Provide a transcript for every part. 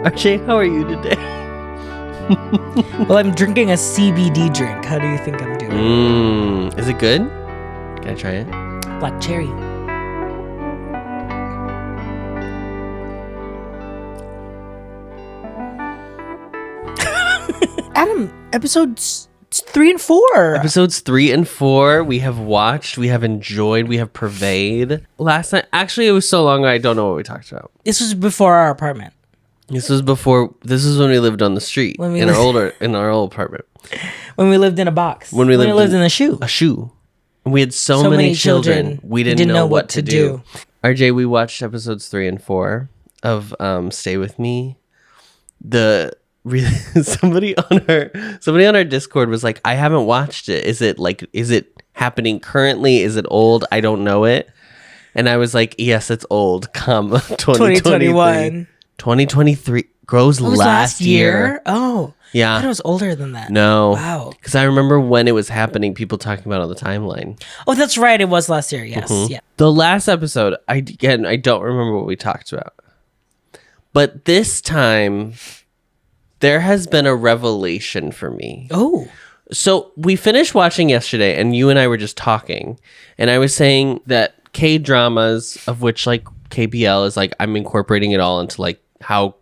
RJ, how are you today? Well, I'm drinking a CBD drink. How do you think I'm doing? Is it good? Can I try it? Black cherry. Adam, episodes 3 and 4. Episodes 3 and 4, we have watched, we have enjoyed, we have purveyed. Last night, actually, it was so long I don't know what we talked about. This was before our apartment. This was when we lived on the street in our old apartment. When we lived in a box. When we lived in a shoe. A shoe. And we had so many children. We didn't know what to do. RJ, we watched episodes 3 and 4 of Stay With Me. Somebody on our Discord was like, I haven't watched it. Is it happening currently? Is it old? I don't know it. And I was like, yes, it's old. 2021. 2023 grows last year. Oh. Yeah. I thought it was older than that. No. Wow. Because I remember when it was happening, people talking about it on the timeline. Oh, that's right. It was last year. Yes. Mm-hmm. Yeah. The last episode, I don't remember what we talked about. But this time, there has been a revelation for me. Oh. So we finished watching yesterday, and you and I were just talking. And I was saying that K-dramas, of which like KBL is like, I'm incorporating it all into like how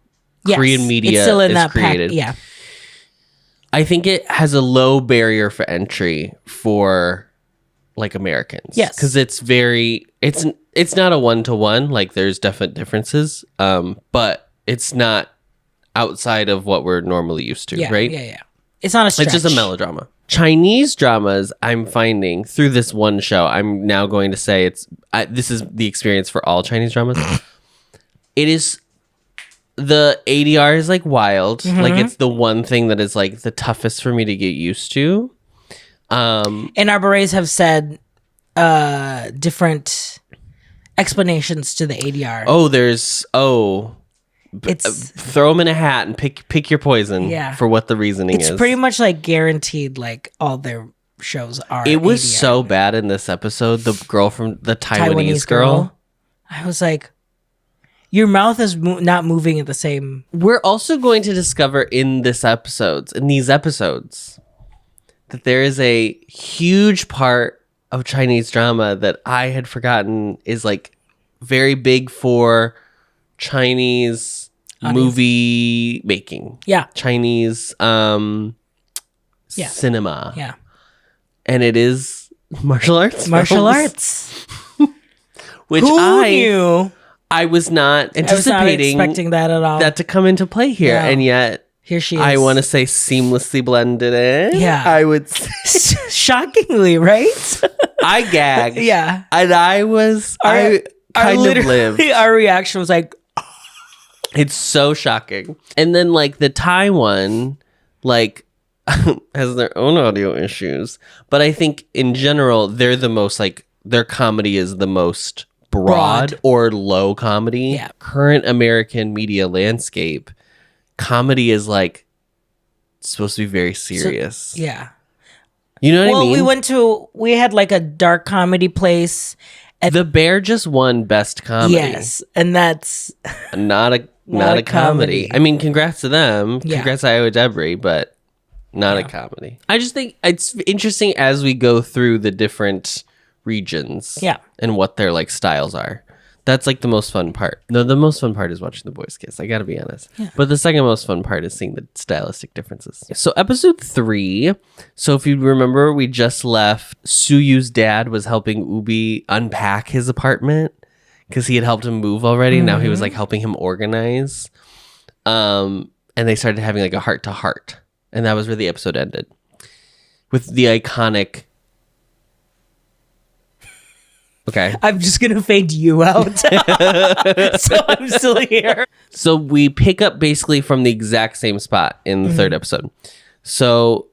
Korean media is created. Yeah. I think it has a low barrier for entry for like Americans. Yes. Because it's not a 1-to-1. Like there's definite differences. But it's not outside of what we're normally used to, right? Yeah. It's not a stretch. It's just a melodrama. Chinese dramas, I'm finding through this one show, I'm now going to say this is the experience for all Chinese dramas. It is, the ADR is like wild. Mm-hmm. Like it's the one thing that is like the toughest for me to get used to. And our berets have said different explanations to the ADR. It's throw them in a hat and pick your poison for what the reasoning is. It's pretty much like guaranteed, like all their shows are. It was ADR. so bad in this episode. The girl from the Taiwanese girl. I was like, your mouth is not moving at the same. We're also going to discover in these episodes, that there is a huge part of Chinese drama that I had forgotten is like very big for Chinese movie making. Yeah. Chinese cinema. Yeah. And it is martial arts. Which Who knew? I was not anticipating expecting that at all. That to come into play here. Yeah. And yet here she is. I want to say seamlessly blended in. Yeah. I would say. Shockingly, right? I gagged. Yeah. And I kind of lived. Our reaction was like, it's so shocking. And then like the Thai one, like has their own audio issues. But I think in general, they're the most like, their comedy is the most broad or low comedy. Yeah. Current American media landscape, comedy is like supposed to be very serious. Yeah. You know what I mean? We had like a dark comedy place. The Bear just won Best Comedy. Yes. And that's not a comedy. I mean, congrats to them. Yeah. Congrats to Iowa Debris, but not a comedy. I just think it's interesting as we go through the different regions and what their like styles are. That's like the most fun part. No, the most fun part is watching the boys kiss. I gotta be honest. Yeah. But the second most fun part is seeing the stylistic differences. So episode 3. So if you remember, we just left. Suyu's dad was helping Ubi unpack his apartment because he had helped him move already. Mm-hmm. Now he was like helping him organize. And they started having like a heart to heart. And that was where the episode ended. With the iconic. Okay. I'm just going to fade you out. So I'm still here. So we pick up basically from the exact same spot in the third episode. So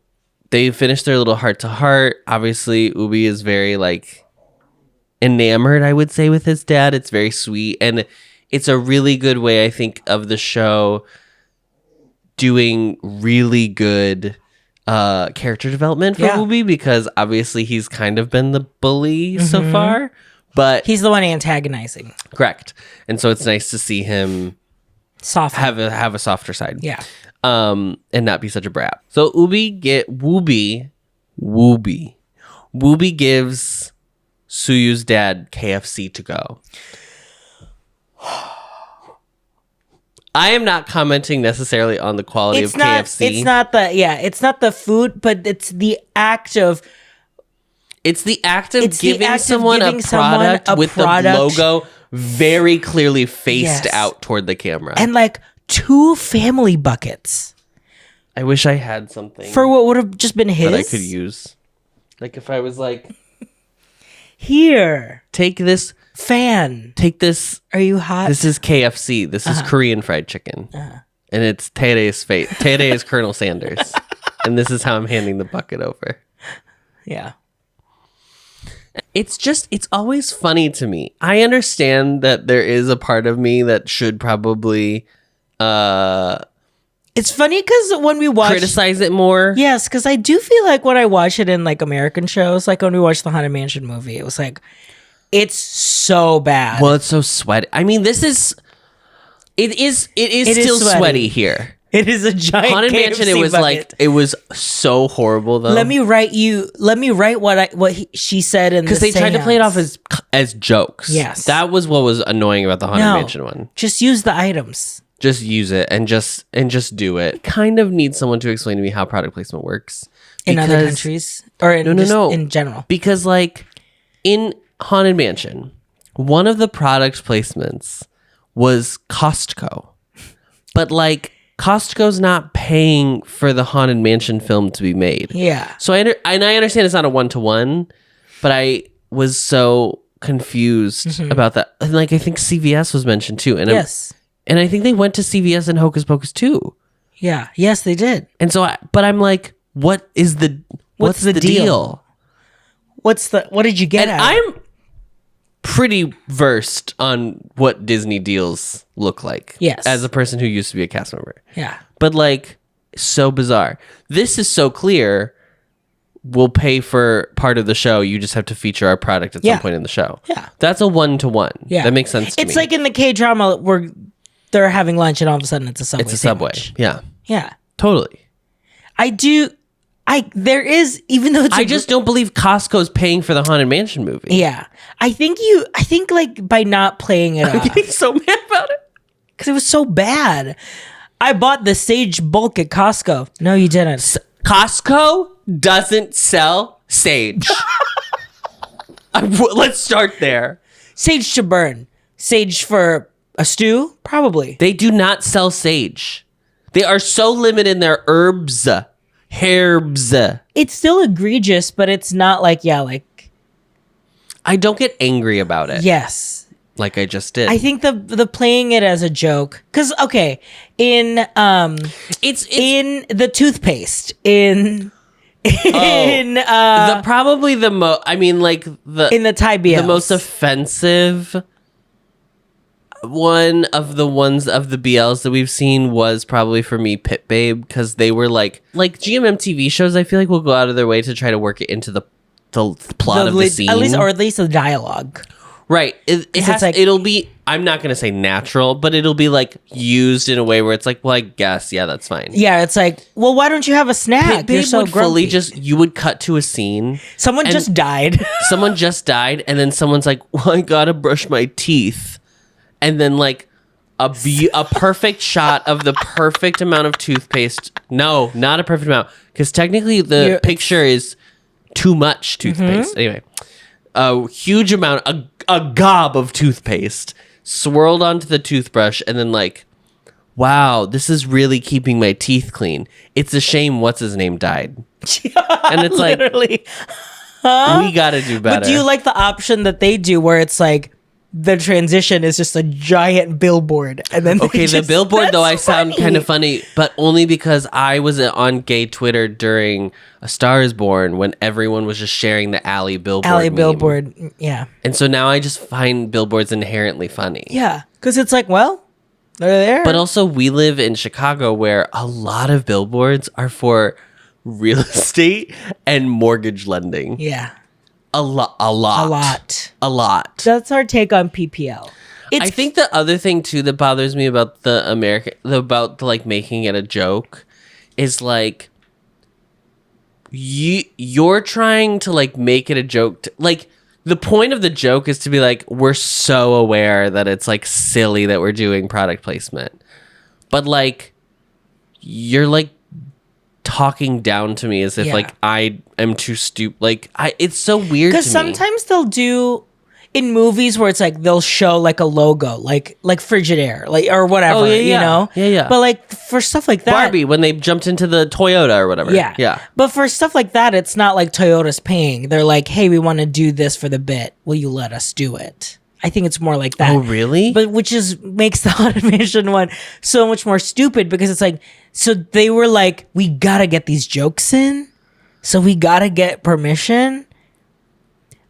they finish their little heart to heart. Obviously, Ubi is very like enamored, I would say, with his dad. It's very sweet. And it's a really good way, I think, of the show doing really good character development for Ubi, because obviously he's kind of been the bully so far. But he's the one antagonizing. Correct. And so it's nice to see him have a softer side. Yeah. And not be such a brat. So Wooby gives Suyu's dad KFC to go. I am not commenting necessarily on the quality of KFC. It's not the food, but it's the act of giving someone a product with the logo very clearly faced out toward the camera. And like 2 family buckets. I wish I had something for what would have just been his that I could use. Like if I was like, here, take this fan. Take this. Are you hot? This is KFC. This is Korean fried chicken. And it's Tere's face. Tere is Colonel Sanders. And this is how I'm handing the bucket over. Yeah. It's always funny to me. I understand that there is a part of me that should probably it's funny because when we watch criticize it more. Yes, because I do feel like when I watch it in like American shows, like when we watched the Haunted Mansion movie, it was like, it's so bad. Well, it's so sweaty. I mean, it is still sweaty here. It is a giant Haunted KFC Mansion. It was bucket. like, it was so horrible though. Let me write what she said in because they tried to play it off as jokes. Yes, that was what was annoying about the Haunted Mansion one. Just use the items. Just use it and just do it. Kind of need someone to explain to me how product placement works in other countries or in general. Because like in Haunted Mansion, one of the product placements was Costco, but like Costco's not paying for the Haunted Mansion film to be made. Yeah. So I understand it's not a 1-to-1, but I was so confused about that. And like I think CVS was mentioned too. And yes. And I think they went to CVS in Hocus Pocus too. Yeah. Yes, they did. And so, but I'm like, what's the deal? What did you get? And I'm pretty versed on what Disney deals look like. Yes. As a person who used to be a cast member. Yeah. But like, so bizarre. This is so clear. We'll pay for part of the show. You just have to feature our product at some point in the show. Yeah. That's a 1-to-1. Yeah. That makes sense to me. It's like in the K-drama where they're having lunch and all of a sudden it's a Subway. It's a Subway. Yeah. Yeah. Totally. There is, even though I just don't believe Costco's paying for the Haunted Mansion movie. Yeah. I think like by not playing it I'm getting so mad about it. Because it was so bad. I bought the sage bulk at Costco. No, you didn't. Costco doesn't sell sage. Let's start there. Sage to burn. Sage for a stew? Probably. They do not sell sage. They are so limited in their herbs. It's still egregious, but it's not like, I don't get angry about it. Yes. Like I just did. I think the playing it as a joke, because in the toothpaste in the Thai BLs, the most offensive one of the ones of the BLs that we've seen was probably for me Pit Babe, because they were like GMM TV shows. I feel like will go out of their way to try to work it into the plot of the scene, at least the dialogue. Right. It'll be, I'm not going to say natural, but it'll be like used in a way where it's like, well, I guess, yeah, that's fine. Yeah, it's like, well, why don't you have a snack? You're so grumpy. You would cut to a scene. Someone just died. And then someone's like, well, I got to brush my teeth. And then like a perfect shot of the perfect amount of toothpaste. No, not a perfect amount. Because technically the picture is too much toothpaste. Anyway. A huge amount, a gob of toothpaste swirled onto the toothbrush, and then like, wow, this is really keeping my teeth clean. It's a shame what's his name died. And it's literally, we gotta do better. But do you like the option that they do where it's like the transition is just a giant billboard, and then the billboard though I sound kind of funny, but only because I was on gay Twitter during A Star Is Born when everyone was just sharing the Alley billboard meme. Yeah. And so now I just find billboards inherently funny. Yeah, because it's like, well, they're there. But also we live in Chicago where a lot of billboards are for real estate and mortgage lending. Yeah. A lot. That's our take on PPL. I think the other thing too that bothers me about like making it a joke is like you're trying to like make it a joke like the point of the joke is to be like, we're so aware that it's like silly that we're doing product placement, but like you're like talking down to me as if like I am too stupid. Like it's so weird to me. Because sometimes they'll do in movies where it's like they'll show like a logo, like Frigidaire, like or whatever, you know. Yeah. But like for stuff like that, Barbie when they jumped into the Toyota or whatever. Yeah. But for stuff like that, it's not like Toyota's paying. They're like, hey, we want to do this for the bit. Will you let us do it? I think it's more like that. Oh, really? But which makes the Haunted Mansion one so much more stupid because it's like, so they were like, we gotta get these jokes in, so we gotta get permission.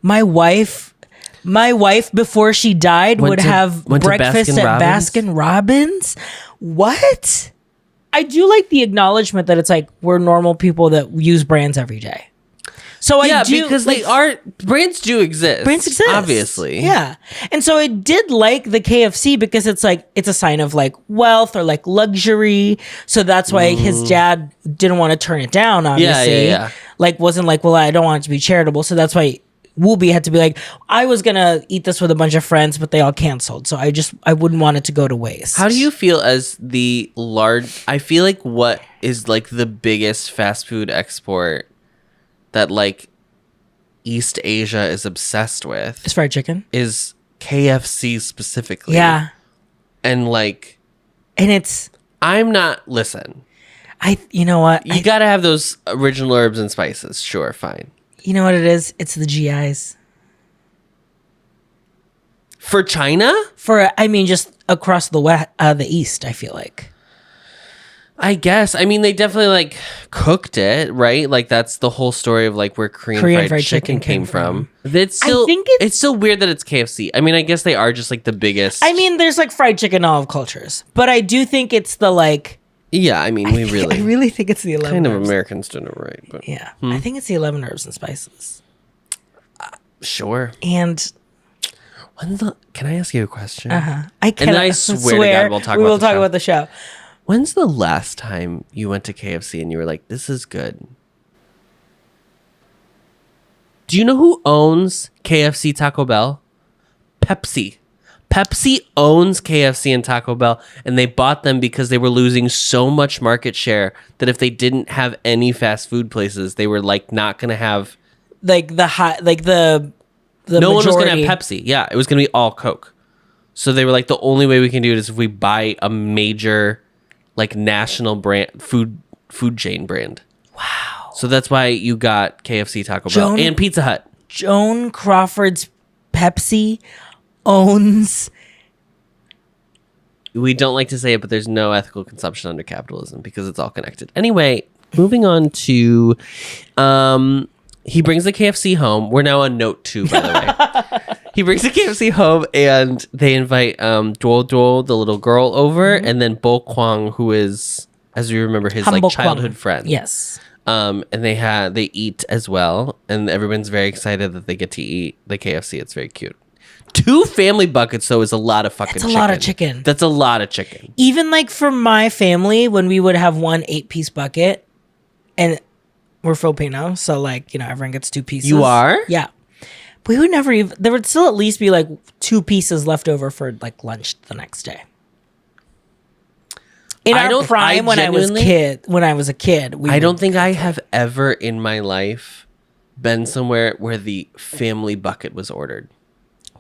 My wife before she died would have breakfast at Baskin Robbins. What? I do like the acknowledgement that it's like we're normal people that use brands every day. So I do, because like, brands do exist. Brands exist, obviously. Yeah, and so I did like the KFC because it's like it's a sign of like wealth or like luxury. So that's why his dad didn't want to turn it down. Obviously, like wasn't like, well, I don't want it to be charitable. So that's why Wooby had to be like, I was gonna eat this with a bunch of friends, but they all canceled. So I wouldn't want it to go to waste. How do you feel as the large? I feel like what is like the biggest fast food export that like East Asia is obsessed with is fried chicken, is KFC specifically. Yeah. And like, and it's, listen, you know what? You gotta have those original herbs and spices. Sure. Fine. You know what it is? It's the GIs. For China? Just across the East, I feel like. I guess. I mean, they definitely like cooked it, right? Like that's the whole story of like where Korean fried chicken came from. It's still, it's still weird that it's KFC. I mean, I guess they are just like the biggest. I mean, there's like fried chicken in all of cultures, but I do think it's the like. Yeah, I mean, I really think it's the 11 kind herbs. of Americans doing it right, but yeah, I think it's the 11 herbs and spices. Sure. And can I ask you a question? I can. And I swear to God, we will talk about the show. When's the last time you went to KFC and you were like, this is good? Do you know who owns KFC Taco Bell? Pepsi. Pepsi owns KFC and Taco Bell, and they bought them because they were losing so much market share that if they didn't have any fast food places, they were like not going to have like the high, like the no majority. One was going to have Pepsi. Yeah, it was going to be all Coke. So they were like, the only way we can do it is if we buy a major like national brand food chain brand. Wow. So that's why you got KFC, Taco Bell, and Pizza Hut. Joan Crawford's Pepsi owns. We don't like to say it, but there's no ethical consumption under capitalism because it's all connected. Anyway, moving on to he brings the KFC home. We're now on note 2, by the way. He brings the KFC home, and they invite Duo Duo, the little girl, over, and then Bo Kwang, who is, as we remember, his like childhood friend. Yes. And they eat as well, and everyone's very excited that they get to eat the KFC. It's very cute. 2 family buckets, though, is a lot of fucking chicken. That's a lot of chicken. That's a lot of chicken. Even like for my family, when we would have one 8-piece bucket, and we're Filipino, so like, you know, everyone gets 2 pieces. You are? Yeah. We would never even, there would still at least be like 2 pieces left over for like lunch the next day. In our prime, when I was a kid, I don't think I have ever in my life been somewhere where the family bucket was ordered.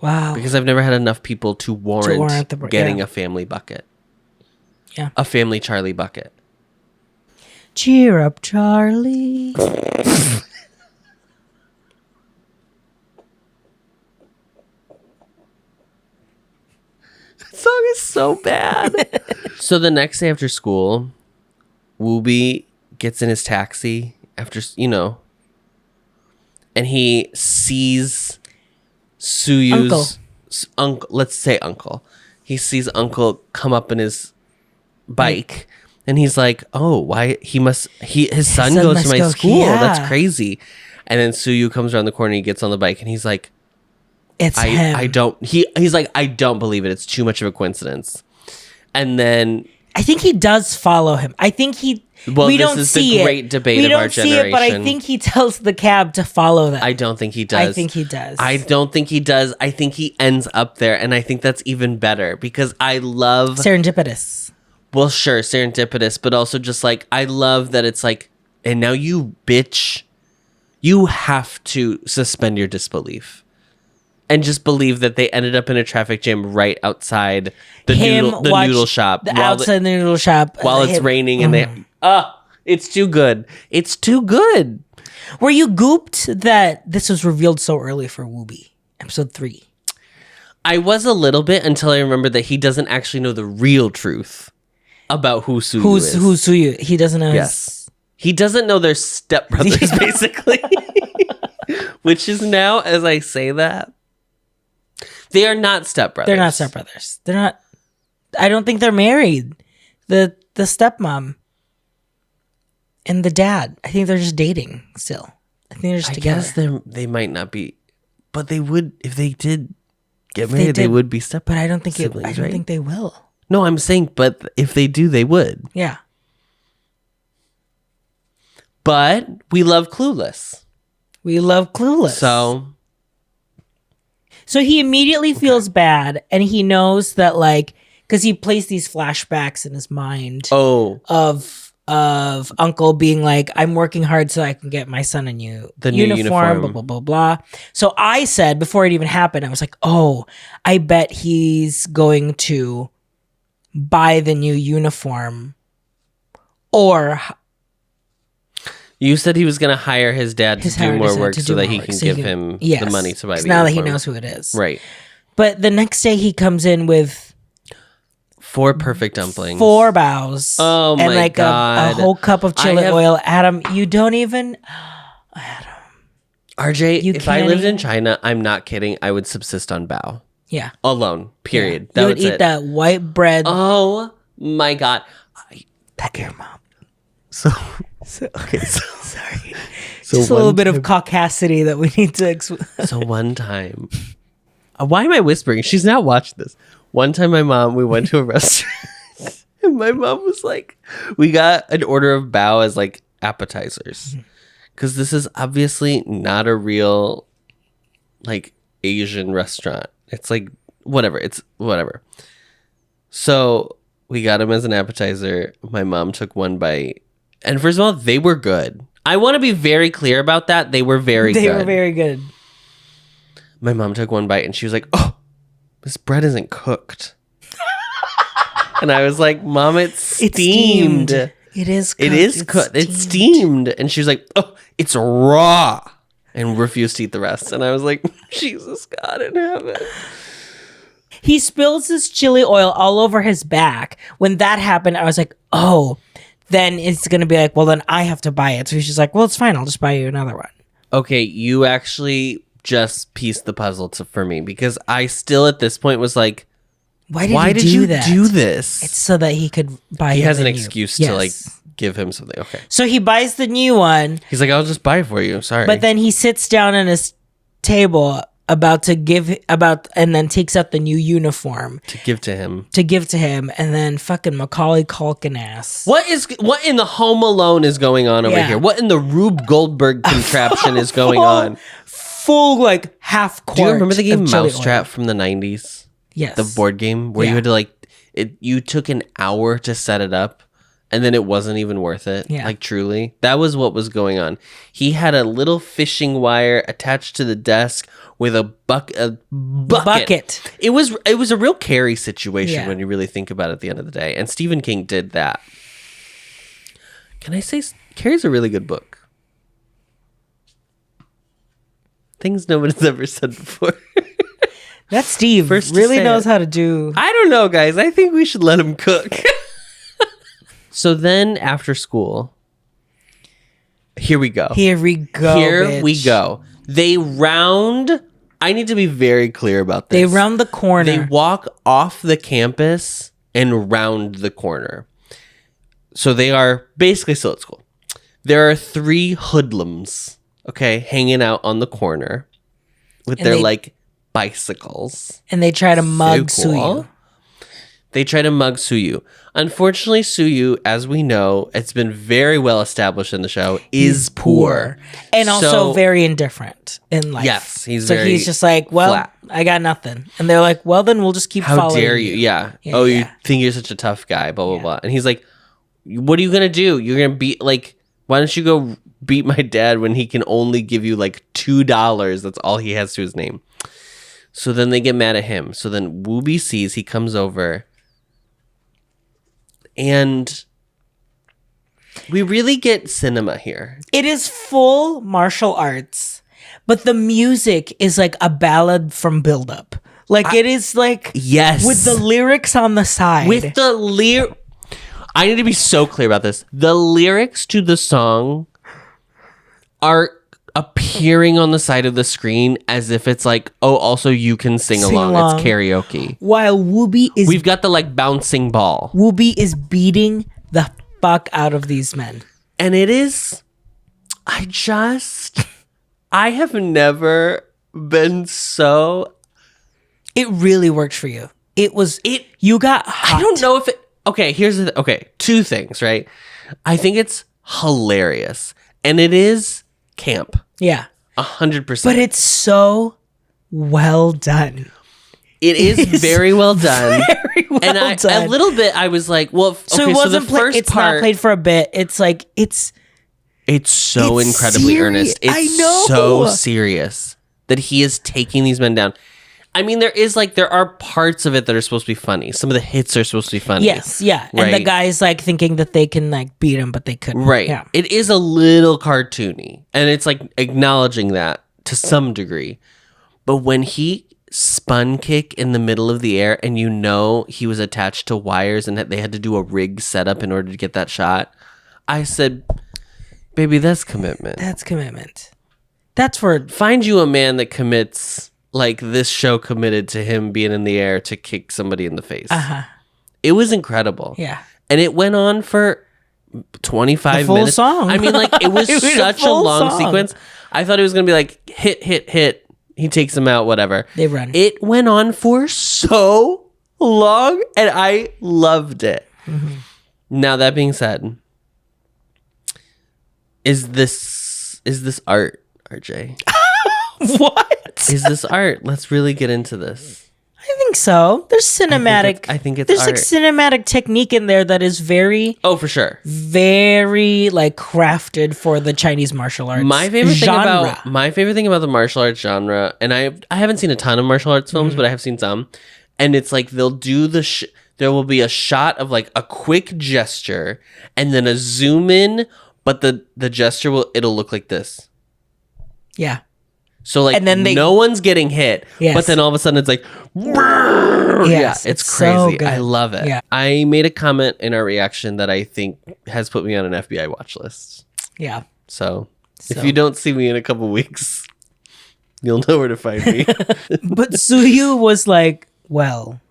Wow. Because I've never had enough people to warrant getting a family bucket. Yeah. A family Charlie bucket. Cheer up, Charlie. Song is so bad. So the next day after school, Wooby gets in his taxi after, you know, and he sees Suyu's uncle. Let's say uncle. He sees uncle come up in his bike, and he's like, "Oh, why his son goes to my school? Yeah. That's crazy." And then Suyu comes around the corner, he gets on the bike, and he's like, it's him. He's like, I don't believe it. It's too much of a coincidence. And then I think he does follow him. I think we don't see it. Great debate of our generation. We don't see it, but I think he tells the cab to follow them. I don't think he does. I think he does. I don't think he does. I think he ends up there, and I think that's even better because I love serendipitous. Well, sure, serendipitous, but also just like I love that it's like, and now you bitch, you have to suspend your disbelief. And just believe that they ended up in a traffic jam right outside the noodle shop. Outside the noodle shop. While it's raining and it's too good. It's too good. Were you gooped that this was revealed so early for Wooby? Episode 3. I was a little bit until I remembered that he doesn't actually know the real truth about who Suyu is. Who's Suyu? He doesn't know. Yes. He doesn't know they're stepbrothers, basically. Which is now, as I say that, they are not stepbrothers. They're not stepbrothers. They're not. I don't think they're married. The stepmom and the dad. I think they're just dating still. I think they're just together. I guess they might not be, but they would if they did get married. They would be stepbrothers. But I don't think I don't think they will. No, I'm saying, but if they do, they would. Yeah. But we love Clueless. We love Clueless. So he immediately feels bad, and he knows that, like, because he plays these flashbacks in his mind of Uncle being like, I'm working hard so I can get my son a new uniform, blah, blah, blah, blah. So I said, before it even happened, I was like, oh, I bet he's going to buy the new uniform. Or... You said he was going to hire his dad to do more work so that he can give him the money to buy the uniform. Now that he knows who it is. Right. But the next day he comes in with 4 perfect dumplings. 4 bows. Oh my and like God. a whole cup of chili oil. Adam, you don't even... Adam. RJ, if I lived in China, I'm not kidding, I would subsist on bao. Yeah. Alone. Period. Yeah. You would eat that white bread. Oh my God. That your mom. Okay, sorry. Just a little bit of caucasity that we need to So one time, why am I whispering? She's not watched this. One time we went to a restaurant and my mom was like, we got an order of bao as like appetizers. Because this is obviously not a real like Asian restaurant. It's like, whatever. So we got them as an appetizer. My mom took one bite. And first of all, they were good. I want to be very clear about that. They were very good. They were very good. My mom took one bite and she was like, oh, this bread isn't cooked. And I was like, Mom, it's steamed. It is cooked. It is cooked. It's steamed. And she was like, oh, it's raw. And refused to eat the rest. And I was like, Jesus, God in heaven. He spills his chili oil all over his back. When that happened, I was like, oh, then it's going to be like, well, then I have to buy it. So he's just like, well, it's fine. I'll just buy you another one. Okay, you actually just pieced the puzzle for me because I still at this point was like, why did you do this? It's so that he could buy it. He has an excuse to like give him something. Okay. So he buys the new one. He's like, I'll just buy it for you. Sorry. But then he sits down at his table and then takes out the new uniform to give to him and then fucking Macaulay Culkin ass. What in the Home Alone is going on over here? What in the Rube Goldberg contraption is going on? Full like half quart. Do you remember the game Mousetrap from the 90s? Yes. The board game where you had to like you took an hour to set it up and then it wasn't even worth it. Yeah. Like truly. That was what was going on. He had a little fishing wire attached to the desk with a bucket. It was a real Carrie situation when you really think about it at the end of the day. And Stephen King did that. Can I say Carrie's a really good book? Things no one has ever said before. That Steve really knows how to do. I don't know, guys. I think we should let him cook. So then after school, here we go. Here we go. They round. I need to be very clear about this. They round the corner. They walk off the campus and round the corner. So they are basically still at school. There are 3 hoodlums okay, hanging out on the corner with their like bicycles. And they try to mug Suyu. They try to mug Suyu. Unfortunately, Suyu, as we know, it's been very well established in the show, is poor. And also very indifferent in life. Yes, he's just like, well, flat. I got nothing. And they're like, well, then we'll just keep following you. How dare you? Yeah. You think you're such a tough guy, blah, blah, blah. And he's like, what are you going to do? You're going to be like, why don't you go beat my dad when he can only give you like $2? That's all he has to his name. So then they get mad at him. So then Wooby sees, he comes over. And we really get cinema here. It is full martial arts, but the music is like a ballad from Build Up. Like it is like with the lyrics on the side. I need to be so clear about this. The lyrics to the song are appearing on the side of the screen as if it's like, oh, also you can sing along. It's karaoke. While we've got the like bouncing ball. Wooby is beating the fuck out of these men. And it is, I have never been so. It really worked for you. You got hot. I don't know if okay, two things, right? I think it's hilarious. And it is camp. Yeah. 100%. But it's so well done. It is very well done. Very well done. A little bit, I was like, well, so it wasn't it's not played for a bit. It's like, it's so incredibly earnest. It's so serious that he is taking these men down. I mean, there are parts of it that are supposed to be funny. Some of the hits are supposed to be funny. Yes, yeah. Right? And the guy's like thinking that they can like beat him, but they couldn't. Right. Yeah. It is a little cartoony. And it's like acknowledging that to some degree. But when he spun kick in the middle of the air and he was attached to wires and that they had to do a rig setup in order to get that shot, I said, baby, that's commitment. That's commitment. That's where... Find you a man that commits... like this show committed to him being in the air to kick somebody in the face. It was incredible. Yeah. And it went on for 25 full minutes. Song. I mean, like it was such a long sequence. I thought it was going to be like hit. He takes him out, whatever. They run. It went on for so long and I loved it. Mm-hmm. Now that being said, is this art, RJ? What? Is this art? Let's really get into this. I think so. There's cinematic. I think it's there's art. Like cinematic technique in there that is very. Oh, for sure. Very like crafted for the Chinese martial arts. My favorite thing about the martial arts genre, and I haven't seen a ton of martial arts films, but I have seen some, and it's like they'll do there will be a shot of like a quick gesture, and then a zoom in, but the gesture it'll look like this. Yeah. So like and then no one's getting hit, but then all of a sudden it's like, yes, it's crazy. So I love it. Yeah. I made a comment in our reaction that I think has put me on an FBI watch list. Yeah. So if you don't see me in a couple weeks, you'll know where to find me. But Suyu was like, well,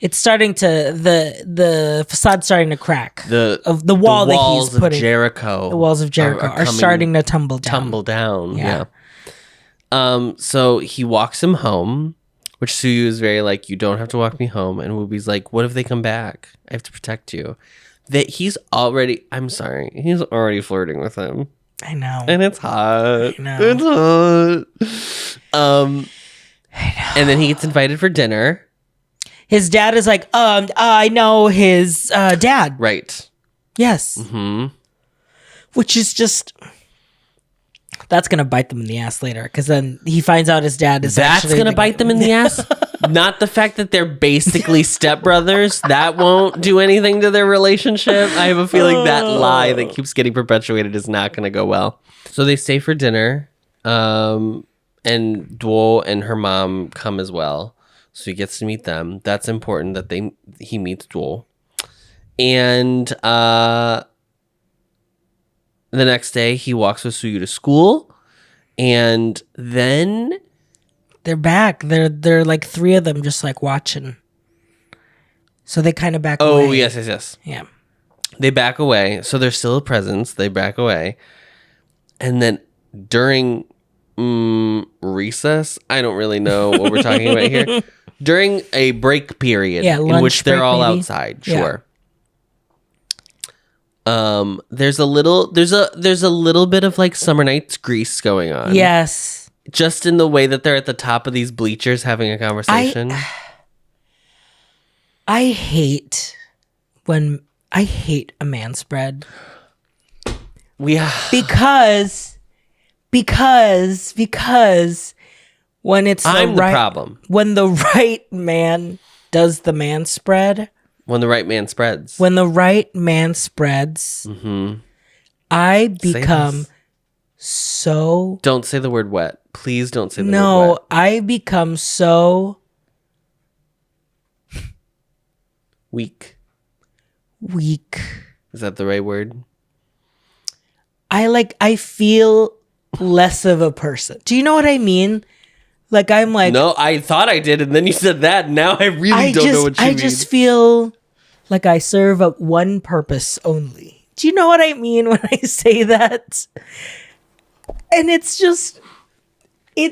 it's starting to the facade's starting to crack. The walls of Jericho. The walls of Jericho are starting to tumble down. Yeah. So he walks him home, which Suyu is very like, you don't have to walk me home. And Wooby's like, what if they come back? I have to protect you. He's already flirting with him. I know. And it's hot. I know. It's hot. And then he gets invited for dinner. His dad is like, I know his dad. Right. Yes. Mm-hmm. Which is just... That's going to bite them in the ass later, because then he finds out his dad is That's going to bite them in the ass? Not the fact that they're basically stepbrothers. That won't do anything to their relationship. I have a feeling that lie that keeps getting perpetuated is not going to go well. So they stay for dinner, and Duo and her mom come as well. So he gets to meet them. That's important that he meets Duo. And the next day, he walks with Suyu to school, and then they're back. They're like three of them, just like watching. So they kind of back away. Oh, yes. Yeah. They back away. So there's still a presence. They back away. And then during recess. I don't really know what we're talking about here. During a break period in which they're all maybe outside. Sure. Yeah. There's a little bit of like Summer Nights Grease going on. Yes. Just in the way that they're at the top of these bleachers having a conversation. I hate a manspread. Because when it's the problem. When the right man does the manspread. When the right man spreads. Mm-hmm. I become so... Don't say the word wet. Please don't say the word wet. No, I become so... Weak. Is that the right word? I feel less of a person. Do you know what I mean? Like, I'm like... No, I thought I did, and then you said that. Now I really don't know what you mean. I just feel like I serve one purpose only. Do you know what I mean when I say that? And it's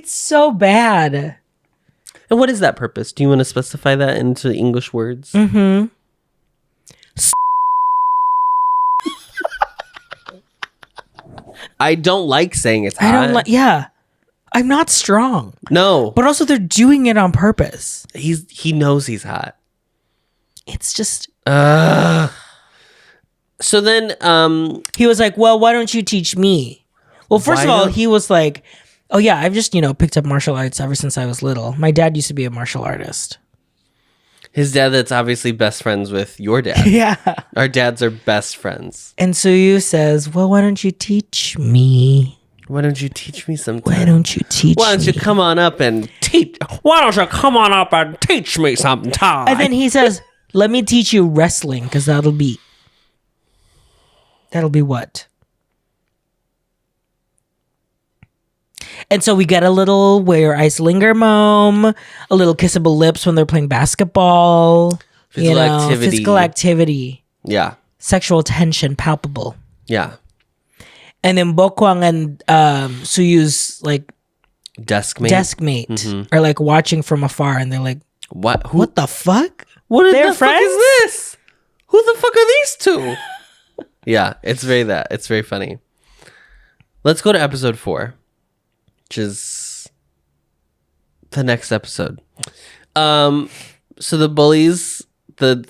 so bad. And what is that purpose? Do you want to specify that into English words? Mm-hmm. I don't like saying it's hot. I don't like... Yeah. I'm not strong. No. But also they're doing it on purpose. He knows he's hot. It's just... So then he was like, well, why don't you teach me? Well, first of all, he was like, oh yeah, I've just, picked up martial arts ever since I was little. My dad used to be a martial artist. His dad that's obviously best friends with your dad. Yeah. Our dads are best friends. And Suyu says, well, why don't you teach me? Why don't you teach me sometime? Why don't you teach me? Why don't you come on up and teach? Why don't you come on up and teach me sometime? And then he says, let me teach you wrestling, because that'll be what? And so we get a little where ice linger mom, a little kissable lips when they're playing basketball. Physical activity. Yeah. Sexual tension palpable. Yeah. And then Bokwang and Suyu's desk mate are like watching from afar, and they're like, "What? What the fuck? What the fuck is this? Who the fuck are these two?" Yeah, it's very funny. Let's go to episode 4, which is the next episode. So the bullies, the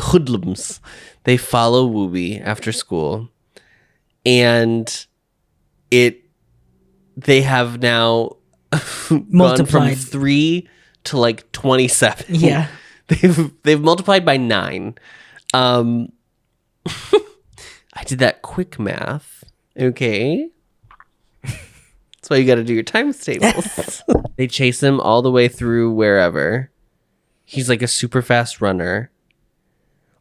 hoodlums, they follow Wooby after school, and they have now gone from 3 to 27. Yeah, they've multiplied by 9. I did that quick math. Okay. That's why you got to do your times tables. They chase him all the way through wherever. He's like a super fast runner.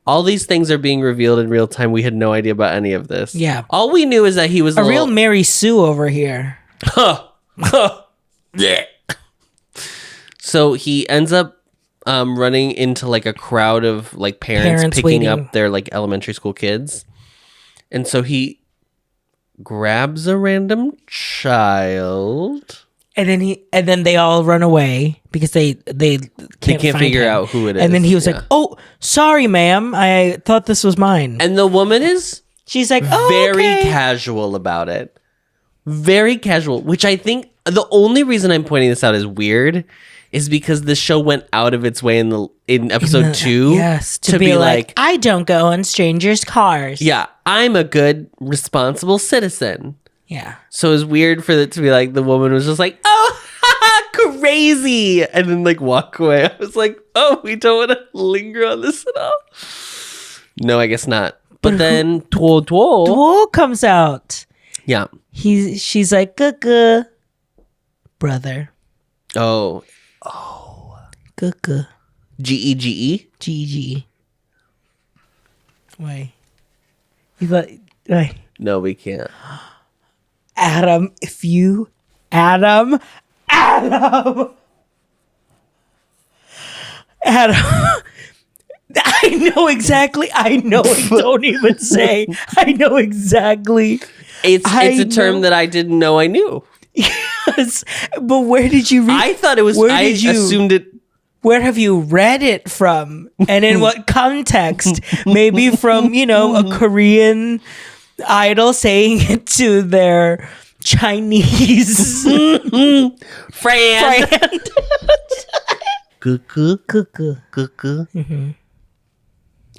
All these things are being revealed in real time. We had no idea about any of this. Yeah. All we knew is that he was a real Mary Sue over here. Yeah. So he ends up running into a crowd of parents picking waiting up their elementary school kids. And so he grabs a random child. And then they all run away because they can't figure him. out who it is. And then he was like, "Oh, sorry, ma'am. I thought this was mine." And the woman she's like, "Oh, very okay." casual about it. Very casual, which I think the only reason I'm pointing this out as weird is because the show went out of its way in episode 2 to be like, I don't go in strangers' cars. Yeah, I'm a good, responsible citizen. Yeah. So it was weird for it to be the woman was just like, oh, crazy. And then walk away. I was like, oh, we don't want to linger on this at all. No, I guess not. But then Duo comes out. Yeah. She's like, Gugu, brother. Oh. Gugu. G-E-G-E? G-E-G-E. Wait. You thought, wait. No, we can't. Adam, Adam. I know exactly. Don't even say. I know exactly It's a term that I didn't know I knew. Yes, but where did you read? I thought it was. Assumed it. Where have you read it from, and in what context? Maybe from a Korean idol saying it to their Chinese friend.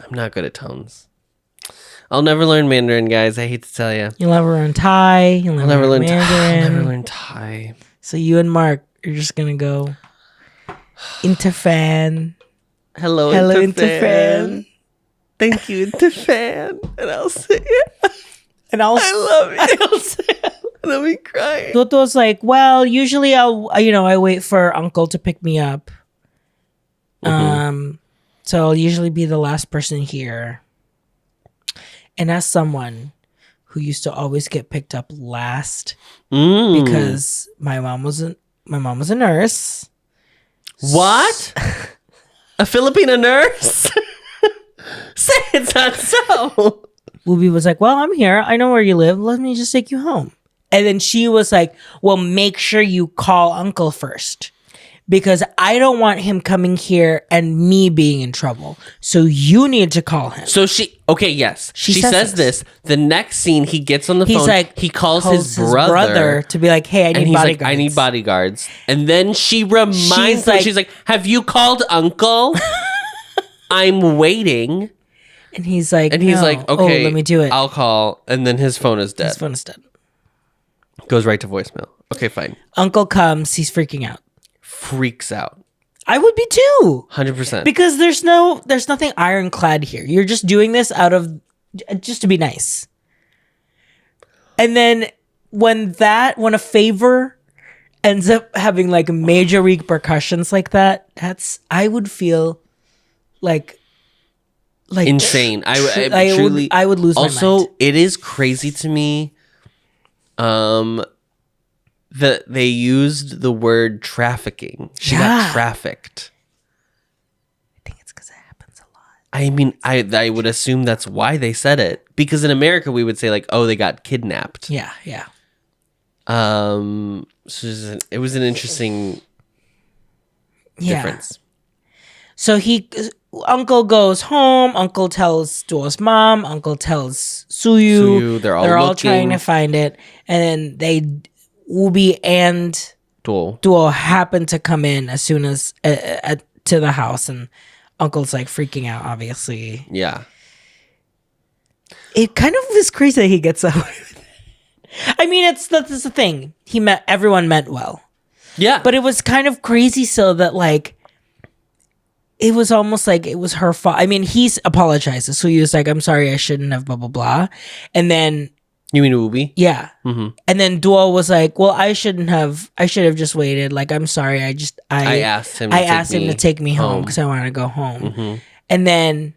I'm not good at tones. I'll never learn Mandarin, guys. I hate to tell you. You'll never learn Thai. You'll never learn Mandarin. I'll never learn Thai. So you and Mark are just gonna go Interfan. Hello, Interfan. Thank you, Interfan. And I'll say it. And I love it. I'll say it. And I'll be crying. Toto's like, well, usually I wait for Uncle to pick me up. So I'll usually be the last person here. And as someone who used to always get picked up last because my mom was a nurse. What? A Filipino nurse? Say it's not so. Ubi was like, well, I'm here. I know where you live. Let me just take you home. And then she was like, well, make sure you call Uncle first. Because I don't want him coming here and me being in trouble. So you need to call him. So she says this. The next scene, he gets on the phone. Like, he calls his brother to be like, hey, I need bodyguards. Like, I need bodyguards. And then she reminds him, she's like, have you called Uncle? I'm waiting. And he's like, okay, let me do it. I'll call. And then his phone is dead. His phone is dead. Goes right to voicemail. Okay, fine. Uncle comes. He's freaking out. Freaks out. I would be too. 100%. Because there's nothing ironclad here. You're just doing this just to be nice. And then when a favor ends up having like major repercussions like that, I would feel like insane. I would lose my mind. Also, it is crazy to me that they used the word trafficking. She got trafficked. I think it's because it happens a lot. I mean, I would assume that's why they said it. Because in America, we would say like, oh, they got kidnapped. Yeah, yeah. So it was an interesting difference. So Uncle goes home. Uncle tells Duo's mom. Uncle tells Suyu. They're all trying to find it. And then Ubi and Duo happen to come in as soon as to the house, and Uncle's like freaking out, obviously. Yeah. It kind of is crazy that he gets away with it. I mean, that's the thing. Everyone meant well. Yeah. But it was kind of crazy so that like it was almost like it was her fault. I mean, he's apologizes. So he was like, I'm sorry, I shouldn't have blah blah blah. And then you mean Ubi? Yeah. Mm-hmm. And then Duo was like, well, I should have just waited. Like, I'm sorry. I asked him to take me home because I wanted to go home. Mm-hmm. And then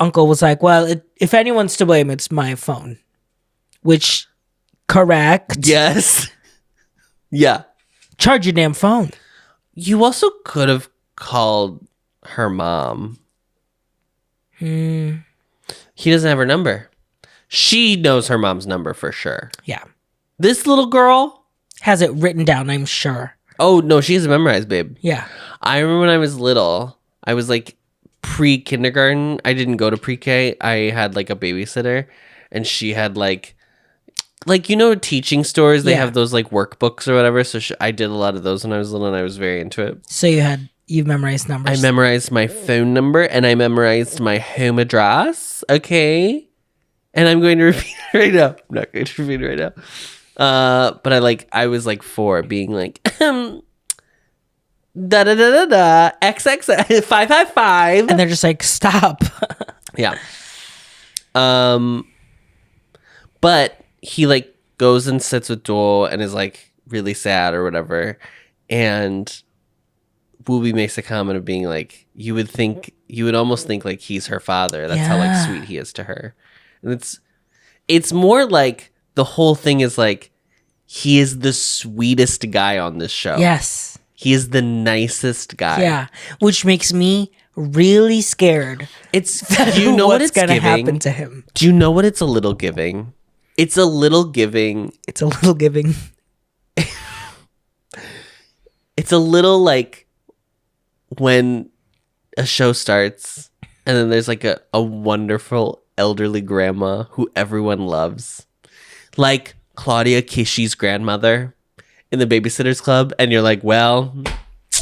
Uncle was like, well, if anyone's to blame, it's my phone. Which, correct. Yes. Yeah. Charge your damn phone. You also could have called her mom. He doesn't have her number. She knows her mom's number for sure. Yeah. This little girl has it written down, I'm sure. Oh, no, she has it memorized, babe. Yeah. I remember when I was little, I was like pre-kindergarten. I didn't go to pre-K. I had like a babysitter, and she had like teaching stores, they have those like workbooks or whatever. So I did a lot of those when I was little, and I was very into it. So you've memorized numbers. I memorized my phone number, and I memorized my home address. Okay. And I'm going to repeat it right now. I'm not going to repeat it right now. But I was like 4, being like, da da da da da, XX 555. And they're just like, stop. Yeah. But he like goes and sits with Duo and is like really sad or whatever. And Wooby makes a comment of being like, you would almost think like he's her father. That's how like sweet he is to her. And it's more like the whole thing is like he is the sweetest guy on this show. Yes. He is the nicest guy. Yeah. Which makes me really scared. Do you know what it's gonna giving? happen to him? Do you know what it's a little giving? It's a little giving. It's a little giving. It's a little like when a show starts and then there's like a wonderful elderly grandma who everyone loves. Like Claudia Kishi's grandmother in the Babysitter's Club. And you're like, well,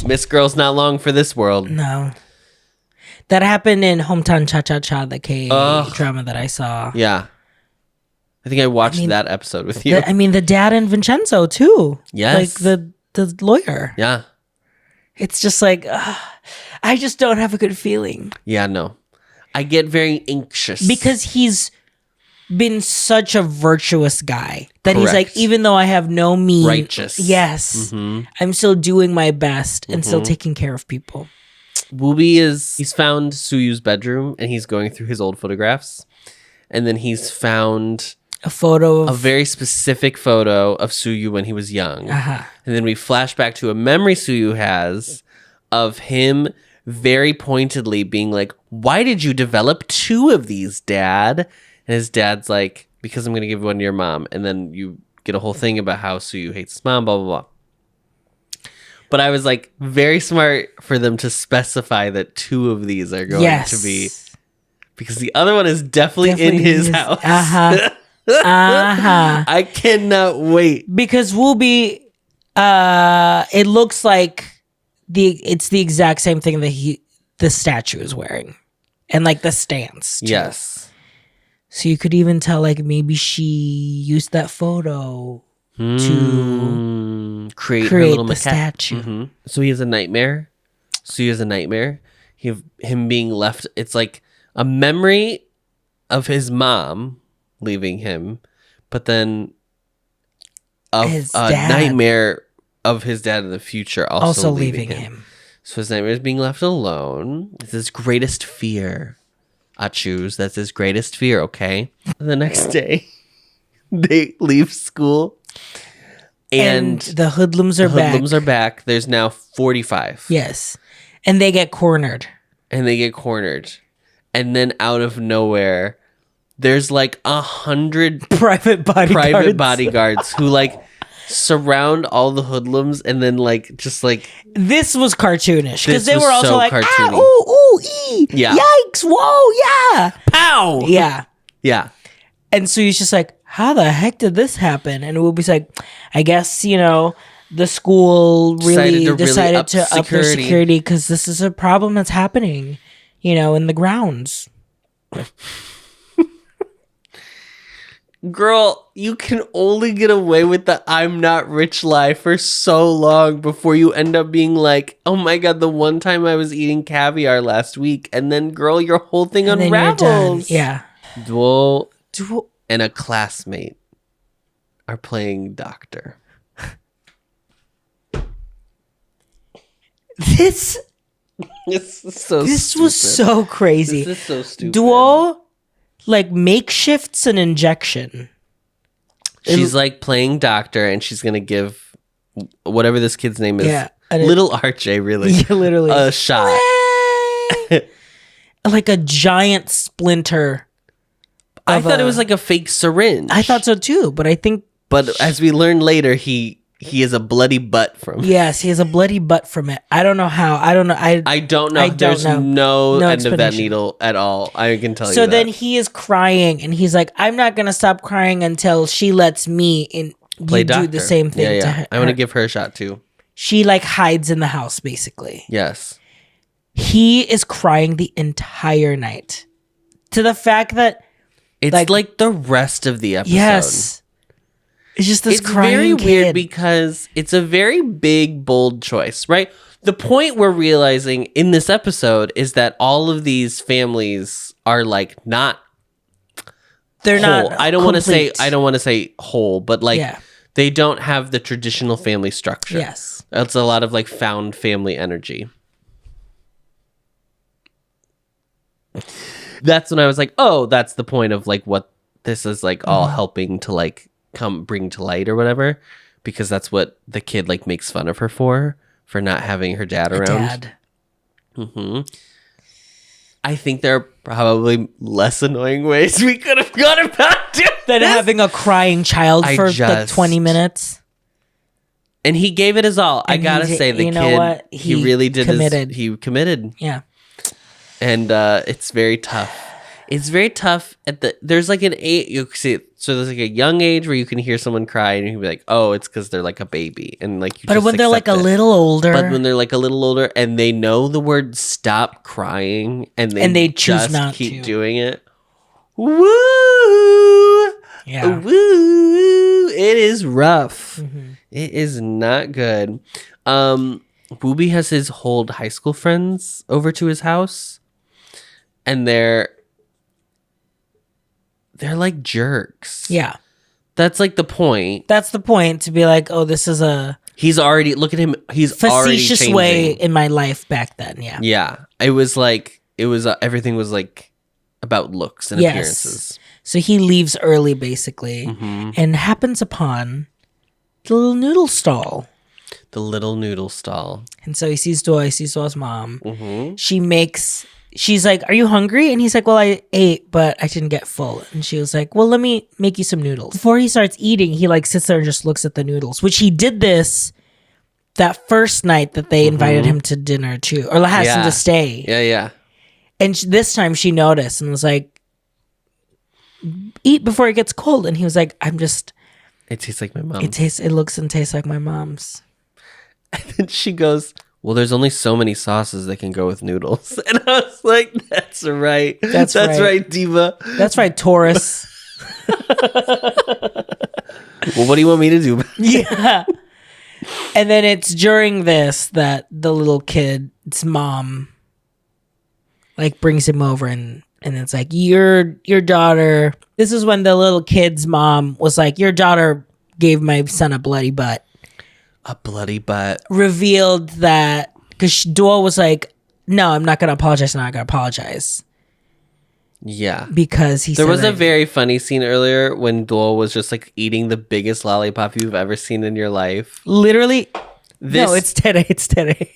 Miss Girl's not long for this world. No. That happened in Hometown Cha-Cha-Cha, the K-drama that I saw. Yeah. I think I watched that episode with you. The dad and Vincenzo, too. Yes. Like the lawyer. Yeah. It's just like, I just don't have a good feeling. Yeah, no. I get very anxious. Because he's been such a virtuous guy. That Correct. He's like, even though I have no means. Righteous. Yes. I'm still doing my best and still taking care of people. Wooby he's found Suyu's bedroom and he's going through his old photographs. And then he's found a very specific photo of Suyu when he was young. And then we flash back to a memory Suyu has of him very pointedly being like, why did you develop 2 of these, Dad? And his dad's like, because I'm going to give one to your mom. And then you get a whole thing about how Suyu hates his mom, blah, blah, blah. But I was like, very smart for them to specify that 2 of these are going to be, because the other one is definitely in his house. I cannot wait. Because Wooby, it looks like it's the exact same thing that the statue is wearing. And like the stance. Too. Yes. So you could even tell like maybe she used that photo to create her little the statue. So he has a nightmare. Him being left. It's like a memory of his mom leaving him, but then a nightmare of his dad in the future also leaving him. So his nightmare is being left alone. It's his greatest fear. Achus, that's his greatest fear, okay? The next day, they leave school. And the hoodlums are back. There's now 45. Yes. And they get cornered. And then out of nowhere, there's like 100 private bodyguards who like surround all the hoodlums and then like just like this was cartoonish because they were also so like cartoony. Yeah, yikes, whoa, yeah, pow, yeah. And so he's just like, how the heck did this happen? And Whoopi's like, I guess the school really decided to up their security because this is a problem that's happening, in the grounds. Girl, you can only get away with the I'm not rich lie for so long before you end up being like, oh my God, the one time I was eating caviar last week. And then, girl, your whole thing unravels. Yeah. Duo and a classmate are playing doctor. This was so crazy. This is so stupid. Duo like makeshifts an injection. She's like playing doctor and she's going to give whatever this kid's name is. Yeah. Little RJ, really. Yeah, literally. A shot. Like a giant splinter. I thought it was like a fake syringe. I thought so too, but I think... But as we learn later, he has a bloody butt from it. Yes, he has a bloody butt from it. I don't know how. I don't know. I don't know. There's no end of that needle at all. I can tell you that. So then he is crying, and he's like, I'm not going to stop crying until she lets me do the same thing to her. I want to give her a shot too. She like hides in the house, basically. Yes. He is crying the entire night. To the fact that... It's like the rest of the episode. Yes. It's just this crying very kid. Weird because it's a very big, bold choice, right? The point we're realizing in this episode is that all of these families are like not they're whole. not I don't want to say whole, but like they don't have the traditional family structure. Yes. It's a lot of like found family energy. That's when I was like, oh, that's the point of like what this is like all helping to like bring to light or whatever, because that's what the kid like makes fun of her for not having her dad around. I think there are probably less annoying ways we could have gone about it than having a crying child for like 20 minutes. And he gave it his all. And I gotta say, the kid, he really did. He committed. Yeah. And it's very tough. It's very tough there's like an age, you see, so there's like a young age where you can hear someone cry and you can be like, oh, it's because they're like a baby. And like, but when they're like a little older. But when they're like a little older and they know the word stop crying and they choose just not keep doing it. Woo! Yeah. Woo! It is rough. Mm-hmm. It is not good. Wooby has his old high school friends over to his house. And they're like jerks. Yeah. That's like the point. That's the point, to be like, oh, this is he's already, look at him. He's facetious already way in my life back then. Yeah. Yeah. It was like, everything was like about looks and appearances. So he leaves early basically and happens upon the little noodle stall. The little noodle stall. And so he sees Duo, he sees Duo's mom. Mm-hmm. She's like, are you hungry? And he's like, well, I ate, but I didn't get full. And she was like, well, let me make you some noodles. Before he starts eating, he like sits there and just looks at the noodles, which he did this that first night that they invited him to dinner too, or asked him to stay. Yeah, yeah. And this time she noticed and was like, eat before it gets cold. And he was like, it tastes like my mom. It looks and tastes like my mom's. And then she goes, well, there's only so many sauces that can go with noodles. And I was like, that's right. That's right, Diva. That's right, Taurus. Well, what do you want me to do? Yeah. And then it's during this that the little kid's mom like brings him over and it's like, your daughter. This is when the little kid's mom was like, your daughter gave my son a bloody butt. A bloody butt. Revealed that, because Duo was like, no, I'm not going to apologize. I'm not going to apologize. Yeah. Because there was a very funny scene earlier when Duo was just like eating the biggest lollipop you've ever seen in your life. Literally. No, it's today. It's today.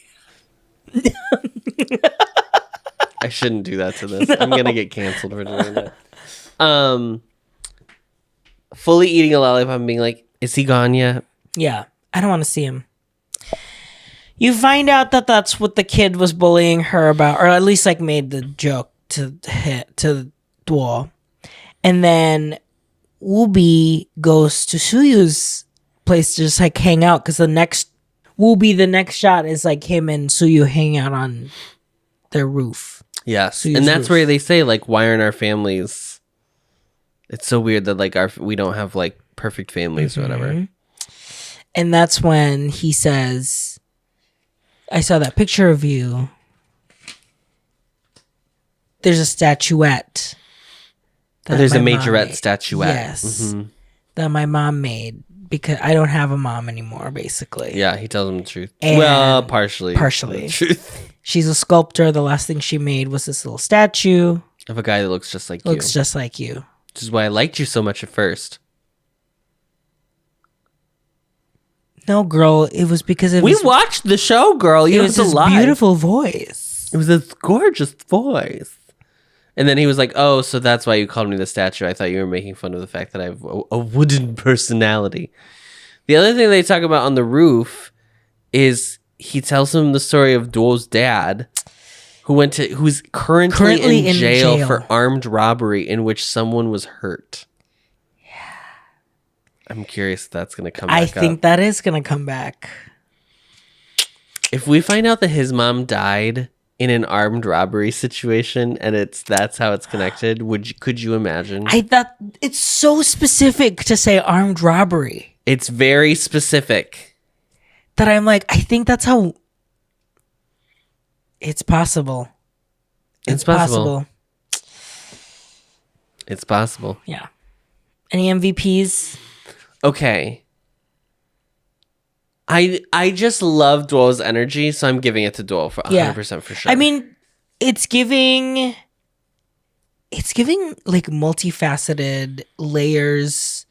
I shouldn't do that to this. No. I'm going to get canceled for doing that. Fully eating a lollipop and being like, is he gone yet? Yeah. I don't want to see him. You find out that that's what the kid was bullying her about, or at least like made the joke to Duo. And then Wooby goes to Suyu's place to just like hang out, because the next shot is like him and Suyu hanging out on their roof. Yes. Suyu's and that's roof. Where they say like, why aren't our families? It's so weird that like we don't have like perfect families or whatever. And that's when he says, I saw that picture of you. There's a statuette. There's a majorette statuette. Yes. Mm-hmm. That my mom made because I don't have a mom anymore, basically. Yeah, he tells him the truth. And well, partially. The truth. She's a sculptor. The last thing she made was this little statue. Of a guy that looks just like you. Looks just like you. Which is why I liked you so much at first. No, girl, it was because we watched the show, girl. It was a beautiful voice. It was a gorgeous voice. And then he was like, oh, so that's why you called me the statue. I thought you were making fun of the fact that I have a wooden personality. The other thing they talk about on the roof is he tells him the story of Duo's dad, who's currently in jail for armed robbery in which someone was hurt. I'm curious if that's going to come back I think that is going to come back. If we find out that his mom died in an armed robbery situation and that's how it's connected, could you imagine? I thought it's so specific to say armed robbery. It's very specific. That I'm like, I think that's how it's possible. It's possible. It's possible. Yeah. Any MVPs? Okay. I just love Duo's energy, so I'm giving it to Duo for 100% for sure. I mean, it's giving like multifaceted layers,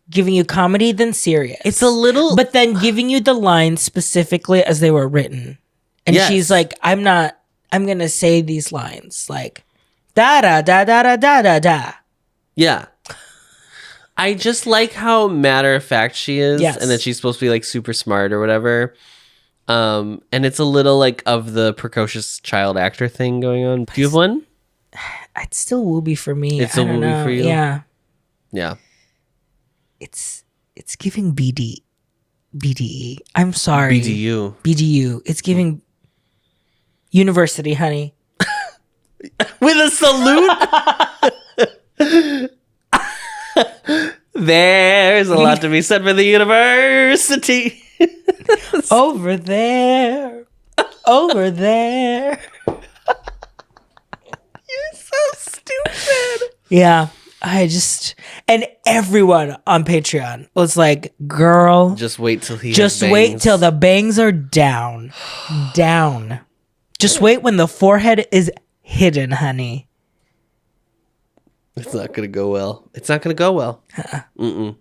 giving you comedy then serious. It's a little, but then giving you the lines specifically as they were written. And she's like, I'm not I'm gonna say these lines like da da da da da da da da. Yeah. I just like how matter of fact she is, Yes. and that she's supposed to be like super smart or whatever. And it's a little like of the precocious child actor thing going on. Do you have one? It's still Wooby for me. It's a Wooby for you? Yeah. Yeah. It's giving BDE. I'm sorry. BDU. It's giving university, honey. With a salute? There's a lot to be said for the university. Over there. Over there. You're so stupid. Yeah. And everyone on Patreon was like, girl, just wait till wait till the bangs are down. Down. Just wait when the forehead is hidden, honey. It's not gonna go well. It's not gonna go well. Mm-mm.